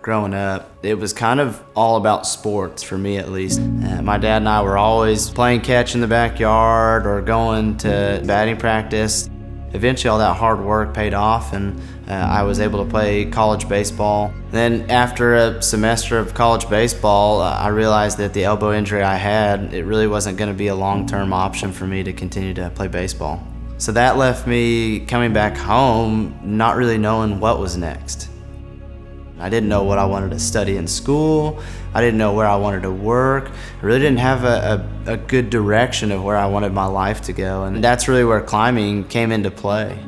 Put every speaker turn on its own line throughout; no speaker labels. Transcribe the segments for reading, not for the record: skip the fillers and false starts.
growing up, it was kind of all about sports, for me at least. My dad and I were always playing catch in the backyard or going to batting practice. Eventually all that hard work paid off, and I was able to play college baseball. Then after a semester of college baseball, I realized that the elbow injury I had, it really wasn't going to be a long-term option for me to continue to play baseball. So that left me coming back home not really knowing what was next. I didn't know what I wanted to study in school. I didn't know where I wanted to work. I really didn't have a good direction of where I wanted my life to go, and that's really where climbing came into play.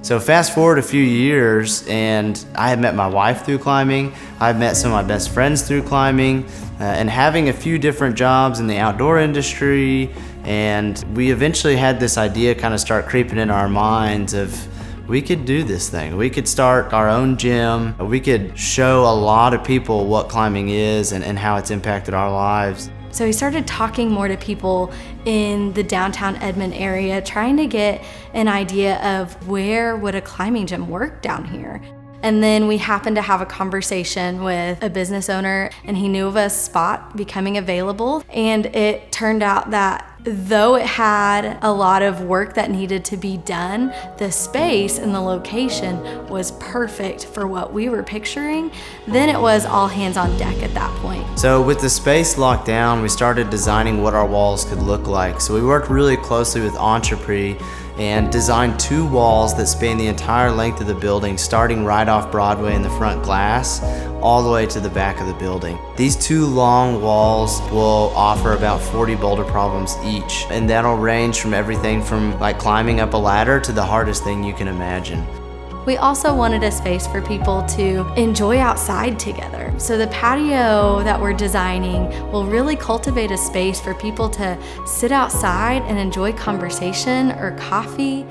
So fast forward a few years, and I had met my wife through climbing. I've met some of my best friends through climbing, and having a few different jobs in the outdoor industry, and we eventually had this idea kind of start creeping in our minds of, we could do this thing. We could start our own gym. We could show a lot of people what climbing is and how it's impacted our lives.
So we started talking more to people in the downtown Edmond area, trying to get an idea of where would a climbing gym work down here. And then we happened to have a conversation with a business owner, and he knew of a spot becoming available. And it turned out that though it had a lot of work that needed to be done, the space and the location was perfect for what we were picturing. Then it was all hands on deck at that point.
So with the space locked down, we started designing what our walls could look like. So we worked really closely with Entrepreneur and designed 2 walls that span the entire length of the building, starting right off Broadway in the front glass, all the way to the back of the building. These 2 long walls will offer about 40 boulder problems each, and that'll range from everything from like climbing up a ladder to the hardest thing you can imagine.
We also wanted a space for people to enjoy outside together. So the patio that we're designing will really cultivate a space for people to sit outside and enjoy conversation or coffee.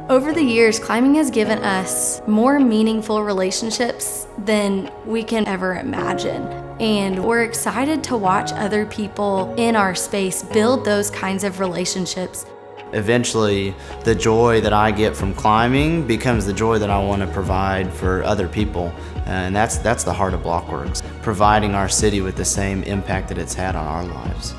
Over the years, climbing has given us more meaningful relationships than we can ever imagine. And we're excited to watch other people in our space build those kinds of relationships.
Eventually, the joy that I get from climbing becomes the joy that I want to provide for other people. And that's the heart of Blocworks, providing our city with the same impact that it's had on our lives.